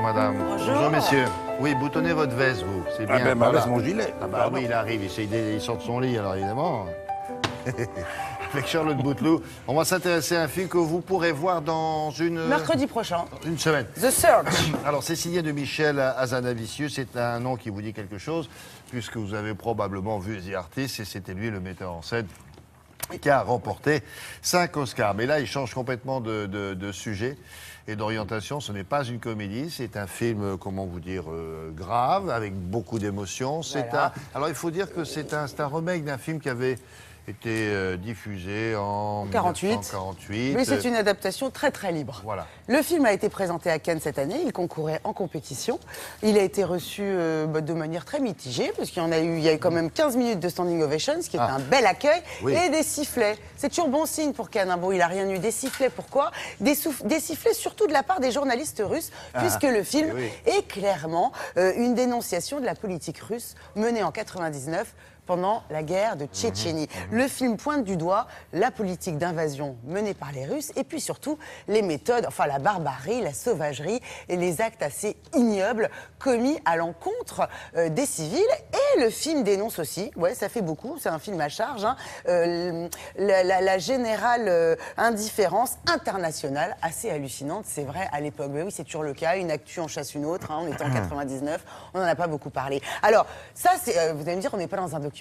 madame. Bonjour, messieurs. Oui, boutonnez votre veste, vous. C'est bien. Ah ben, voilà. baisse mon gilet. Ah bah oui, il arrive. Il sort de son lit, alors évidemment. Avec Charlotte Bouteloup, on va s'intéresser à un film que vous pourrez voir dans mercredi prochain. une semaine. The Search. Alors, c'est signé de Michel Hazanavicius. C'est un nom qui vous dit quelque chose, puisque vous avez probablement vu The Artist, et c'était lui le metteur en scène qui a remporté 5 Oscars. Mais là, il change complètement de sujet et d'orientation. Ce n'est pas une comédie, c'est un film, comment vous dire, grave, avec beaucoup d'émotions. Voilà. Alors, il faut dire que c'est un remake d'un film qui avait été diffusé en 1948. Mais c'est une adaptation très très libre. Voilà. Le film a été présenté à Cannes cette année, il concourait en compétition. Il a été reçu de manière très mitigée, parce qu'il y a eu quand même 15 minutes de standing ovation, ce qui est un bel accueil, et des sifflets. C'est toujours bon signe pour Cannes. Bon, il n'a rien eu. Des sifflets, pourquoi des sifflets surtout de la part des journalistes russes, puisque le film est clairement une dénonciation de la politique russe menée en 99 pendant la guerre de Tchétchénie. Le film pointe du doigt la politique d'invasion menée par les Russes et puis surtout les méthodes, enfin la barbarie, la sauvagerie et les actes assez ignobles commis à l'encontre des civils. Et le film dénonce aussi, ouais ça fait beaucoup, c'est un film à charge, hein, la générale indifférence internationale assez hallucinante, c'est vrai à l'époque. Mais oui, c'est toujours le cas, une actu en chasse une autre, hein, on était en 99, on n'en a pas beaucoup parlé. Alors ça, vous allez me dire, on n'est pas dans un documentaire.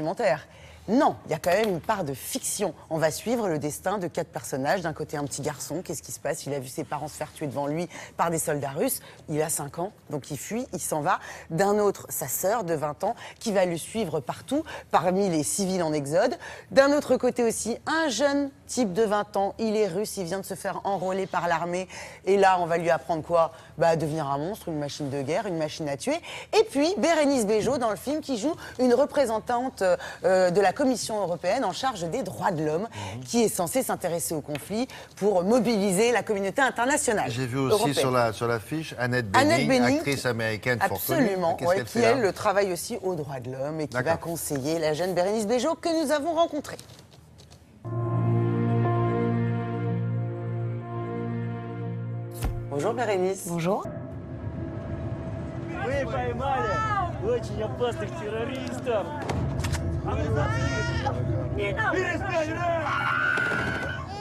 Non, il y a quand même une part de fiction. On va suivre le destin de 4 personnages. D'un côté, un petit garçon. Qu'est-ce qui se passe? Il a vu ses parents se faire tuer devant lui par des soldats russes. Il a 5 ans, donc il fuit, il s'en va. D'un autre, sa sœur de 20 ans, qui va le suivre partout, parmi les civils en exode. D'un autre côté aussi, un jeune type de 20 ans. Il est russe, il vient de se faire enrôler par l'armée. Et là, on va lui apprendre quoi? À devenir un monstre, une machine de guerre, une machine à tuer. Et puis, Bérénice Bejo, dans le film, qui joue une représentante de la Commission européenne en charge des droits de l'homme, qui est censée s'intéresser au conflit pour mobiliser la communauté internationale. J'ai vu aussi sur l'affiche Annette Bening, actrice américaine fort connue. Absolument, qui elle travaille aussi aux droits de l'homme et qui va conseiller la jeune Bérénice Bejo que nous avons rencontrée. Bonjour Bérénice. Bonjour. Мы поймали очень опасных террористов.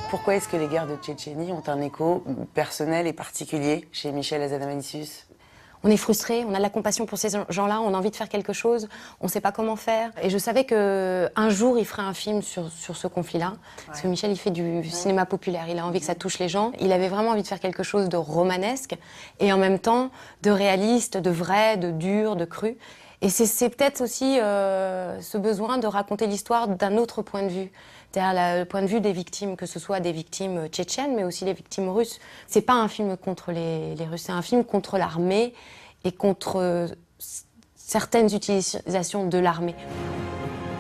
Pourquoi est-ce que les guerres de Tchétchénie ont un écho personnel et particulier chez Michel Hazanavicius? On est frustrés, on a de la compassion pour ces gens-là, on a envie de faire quelque chose, on ne sait pas comment faire. Et je savais qu'un jour, il ferait un film sur ce conflit-là. Parce que Michel, il fait du cinéma populaire, il a envie que ça touche les gens. Il avait vraiment envie de faire quelque chose de romanesque et en même temps de réaliste, de vrai, de dur, de cru. Et c'est peut-être aussi ce besoin de raconter l'histoire d'un autre point de vue. C'est-à-dire le point de vue des victimes, que ce soit des victimes tchétchènes, mais aussi les victimes russes. C'est pas un film contre les Russes, c'est un film contre l'armée et contre certaines utilisations de l'armée.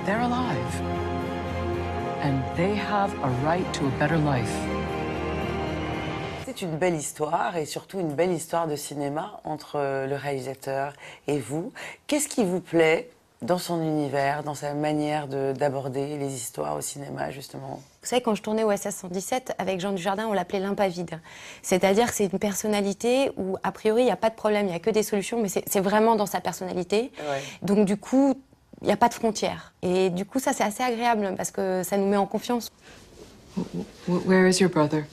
They're alive, and they have a right to a better life. C'est une belle histoire et surtout une belle histoire de cinéma entre le réalisateur et vous. Qu'est-ce qui vous plaît dans son univers, dans sa manière d'aborder les histoires au cinéma, justement? Vous savez, quand je tournais au SS 117, avec Jean Dujardin, on l'appelait l'impavide. C'est-à-dire que c'est une personnalité où, a priori, il n'y a pas de problème, il n'y a que des solutions, mais c'est vraiment dans sa personnalité. Ouais. Donc, du coup, il n'y a pas de frontières. Et du coup, ça, c'est assez agréable, parce que ça nous met en confiance. Where is your brother?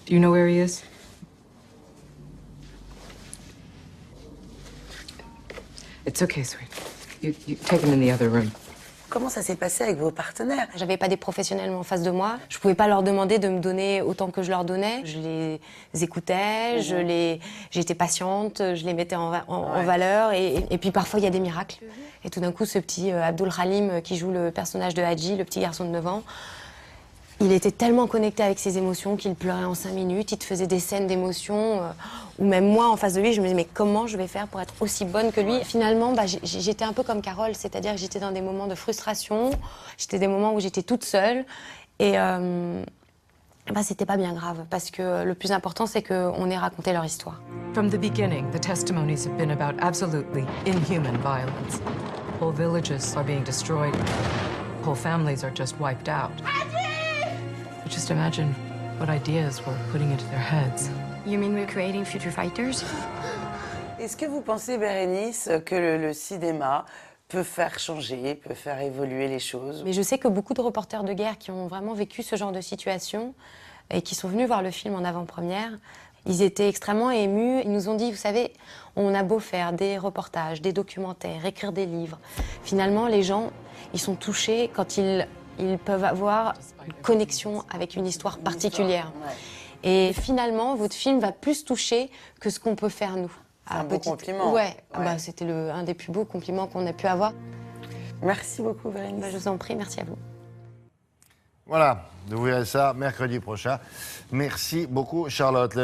Do you know where he is? It's okay, sweet. You take him in the other room. Comment ça s'est passé avec vos partenaires? J'avais pas des professionnels en face de moi. Je pouvais pas leur demander de me donner autant que je leur donnais. Je les écoutais, j'étais patiente, je les mettais en valeur. Et puis parfois, il y a des miracles. Et tout d'un coup, ce petit Abdul Halim qui joue le personnage de Hadji, le petit garçon de 9 ans, il était tellement connecté avec ses émotions qu'il pleurait en 5 minutes. Il te faisait des scènes d'émotions où même moi, en face de lui, je me disais mais comment je vais faire pour être aussi bonne que lui? Finalement, j'étais un peu comme Carole, c'est-à-dire que j'étais dans des moments de frustration, j'étais des moments où j'étais toute seule et c'était pas bien grave parce que le plus important, c'est qu'on ait raconté leur histoire. From the beginning, the testimonies have been about absolutely inhuman violence. Whole villages are being destroyed. Whole families are just wiped out. But just imagine what ideas we're putting into their heads. You mean we're creating future fighters? Est-ce que vous pensez, Bérénice, que le cinéma peut faire changer, peut faire évoluer les choses? Mais je sais que beaucoup de reporters de guerre qui ont vraiment vécu ce genre de situation et qui sont venus voir le film en avant-première, ils étaient extrêmement émus. Ils nous ont dit, vous savez, on a beau faire des reportages, des documentaires, écrire des livres. Finalement, les gens, ils sont touchés quand ils peuvent avoir une connexion avec une histoire particulière. Et finalement, votre film va plus toucher que ce qu'on peut faire nous. C'est un beau compliment. Ouais, bah, c'était un des plus beaux compliments qu'on a pu avoir. Merci beaucoup, Bérénice. Bah, je vous en prie, merci à vous. Voilà, vous verrez ça mercredi prochain. Merci beaucoup, Charlotte.